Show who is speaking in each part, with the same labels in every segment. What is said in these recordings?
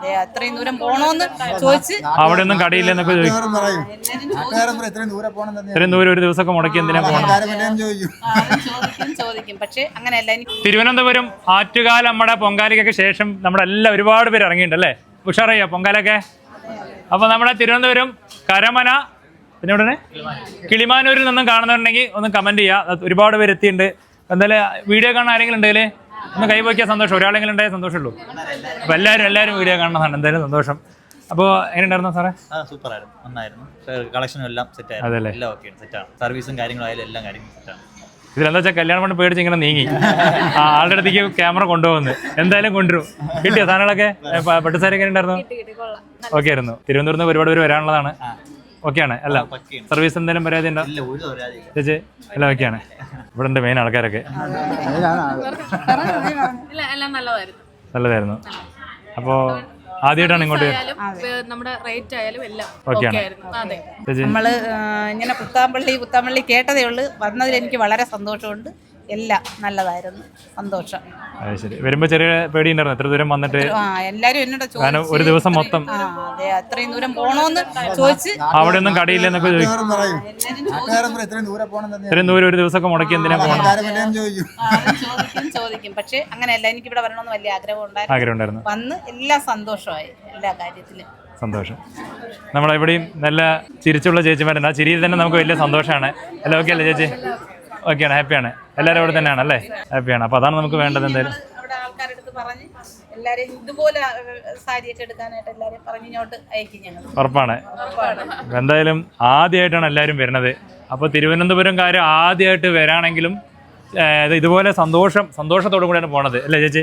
Speaker 1: അതെ അത്രയും ദൂരം പോണോന്ന് ചോദിച്ച്
Speaker 2: അവിടെ ഒന്നും കടയില്ലെന്നൊക്കെ ചോദിക്കും. ഇത്രയും ദൂരം ഒരു ദിവസമൊക്കെ മുടക്കി എന്തിനാ പോകണം?
Speaker 1: ചോദിക്കും. പക്ഷെ അങ്ങനെയല്ല.
Speaker 2: തിരുവനന്തപുരം ആറ്റുകാൽ നമ്മുടെ പൊങ്കാലയ്ക്കൊക്കെ ശേഷം നമ്മുടെ എല്ലാം ഒരുപാട് പേര് ഇറങ്ങിയിട്ടുണ്ടല്ലേ? ഉഷാറയ്യോ പൊങ്കാലൊക്കെ? അപ്പൊ നമ്മുടെ തിരുവനന്തപുരം കരമന പിന്നെ ഇവിടെ കിളിമാനൂരിൽ നിന്നും കാണുന്നുണ്ടെങ്കിൽ ഒന്ന് കമന്റ് ചെയ്യുക. ഒരുപാട് പേര് എത്തിയിട്ടുണ്ട്. എന്തായാലും വീഡിയോ കാണാൻ ആരെങ്കിലും ഉണ്ടെങ്കിൽ ഒന്ന് കൈവയ്ക്കാൻ സന്തോഷം. ഒരാളെങ്കിലും ഉണ്ടായാൽ സന്തോഷമുള്ളൂ. അപ്പോൾ എല്ലാവരും വീഡിയോ കാണുന്നതാണ്. എന്തായാലും സന്തോഷം. അപ്പോൾ എങ്ങനെയുണ്ടായിരുന്നു സാറേ?
Speaker 3: സൂപ്പറായിരുന്നു, നന്നായിരുന്നു. കളക്ഷനും എല്ലാം സെറ്റായിരുന്നു.
Speaker 2: അതല്ലേ?
Speaker 3: എല്ലാം ഓക്കെ സെറ്റാണ്. സർവീസും കാര്യങ്ങളായാലും എല്ലാം കാര്യങ്ങളും സെറ്റാണ്.
Speaker 2: ഇതിലെന്താ വെച്ചാൽ കല്യാണം കൊണ്ട് പേടിച്ച് ഇങ്ങനെ നീങ്ങി ആളുടെ അടുത്തേക്ക് ക്യാമറ കൊണ്ടുപോകുന്നു. എന്തായാലും കൊണ്ടുവരും. കിട്ടിയോ സാധനങ്ങളൊക്കെ? പട്ടുസാരി എങ്ങനെ ഉണ്ടായിരുന്നു? ഓക്കെ ആയിരുന്നു. തിരുവനന്തപുരത്ത് ഒരുപാട് പേര് വരാനുള്ളതാണ്. ഓക്കെയാണ് എല്ലാം? സർവീസ് എന്തെങ്കിലും പരാതി ഉണ്ടോ ചേച്ചി? എല്ലാം ഓക്കെയാണ്. ഇവിടെ ഉണ്ട് മെയിൻ ആൾക്കാരൊക്കെ. നല്ലതായിരുന്നു. അപ്പോൾ ആദ്യമായിട്ടാണ് ഇങ്ങോട്ട്
Speaker 1: നമ്മള് ഇങ്ങനെ പുത്താമ്പള്ളി കേട്ടതേ ഉള്ളൂ. വന്നതിൽ എനിക്ക് വളരെ സന്തോഷമുണ്ട്. എല്ലാം നല്ലതായിരുന്നു, സന്തോഷം.
Speaker 2: ശരി. വരുമ്പോ ചെറിയ പേടി ഉണ്ടായിരുന്നു എത്ര ദൂരം വന്നിട്ട്?
Speaker 1: എല്ലാരും എന്നോട് ചോദിച്ചു
Speaker 2: ഒരു ദിവസം മൊത്തം
Speaker 1: അതെ അത്രയും ദൂരം പോണോന്ന് ചോദിച്ച്
Speaker 2: അവിടെ ഒന്നും കടയില്ലെന്നൊക്കെ ചോദിക്കും. ഇത്രയും ദൂരം ഒരു ദിവസമൊക്കെ മുടക്കി എന്തിനാ പോകണം?
Speaker 1: ചോദിക്കും. പക്ഷെ അങ്ങനെയല്ല. എനിക്ക് ഇവിടെ വരണമെന്ന് വലിയ
Speaker 2: ആഗ്രഹം ഉണ്ടായിരുന്നു.
Speaker 1: വന്ന് എല്ലാം സന്തോഷമായി, എല്ലാ കാര്യത്തിലും
Speaker 2: സന്തോഷം. നമ്മളെവിടെയും നല്ല ചിരിച്ചുള്ള ചേച്ചിമാരുണ്ട്. ആ ചിരിയിൽ തന്നെ നമുക്ക് വലിയ സന്തോഷമാണ്. എല്ലാം ഓക്കെ അല്ലേ ചേച്ചി? ഓക്കെയാണ്, ഹാപ്പിയാണ്. എല്ലാവരും അവിടെ തന്നെയാണ് അല്ലേ? ഹാപ്പിയാണ്. അപ്പോൾ അതാണ് നമുക്ക് വേണ്ടത്. എന്തായാലും
Speaker 1: അവിടെ ആൾക്കാരെടുത്ത് പറഞ്ഞ് എല്ലാവരും ഇതുപോലെ സാരിയൊക്കെ എടുക്കാനായിട്ട് എല്ലാവരും പറഞ്ഞ് ഇങ്ങോട്ട് അയക്കും ഞങ്ങൾ.
Speaker 2: ഉറപ്പാണ്. എന്തായാലും ആദ്യമായിട്ടാണ് എല്ലാവരും വരുന്നത്. അപ്പോൾ തിരുവനന്തപുരംകാർ ആദ്യമായിട്ട് വരാണെങ്കിലും ഇതുപോലെ സന്തോഷത്തോടു കൂടിയാണ് പോണത് അല്ലേ ചേച്ചി?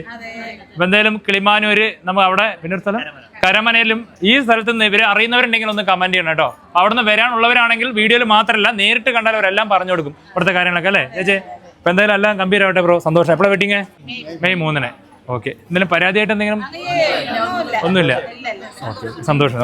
Speaker 2: അപ്പം എന്തായാലും കിളിമാനൂര് നമ്മൾ അവിടെ പിന്നെ ഒരു സ്ഥലം കരമനയിലും ഈ സ്ഥലത്ത് നിന്ന് ഇവരെ അറിയുന്നവരുണ്ടെങ്കിൽ ഒന്ന് കമന്റ് ചെയ്യണം കേട്ടോ. അവിടെ നിന്ന് വരാനുള്ളവരാണെങ്കിൽ വീഡിയോയിൽ മാത്രമല്ല നേരിട്ട് കണ്ടാൽ അവരെല്ലാം പറഞ്ഞു കൊടുക്കും ഇവിടുത്തെ കാര്യങ്ങളൊക്കെ അല്ലേ ചേച്ചി? അപ്പം എന്തായാലും എല്ലാം ഗംഭീരമാവട്ടെ ബ്രോ. സന്തോഷം. എപ്പോഴാണ് വെഡിങ്? മെയ് 3. ഓക്കെ. എന്തെങ്കിലും പരാതിയായിട്ട് എന്തെങ്കിലും? ഒന്നുമില്ല. ഓക്കെ. സന്തോഷം.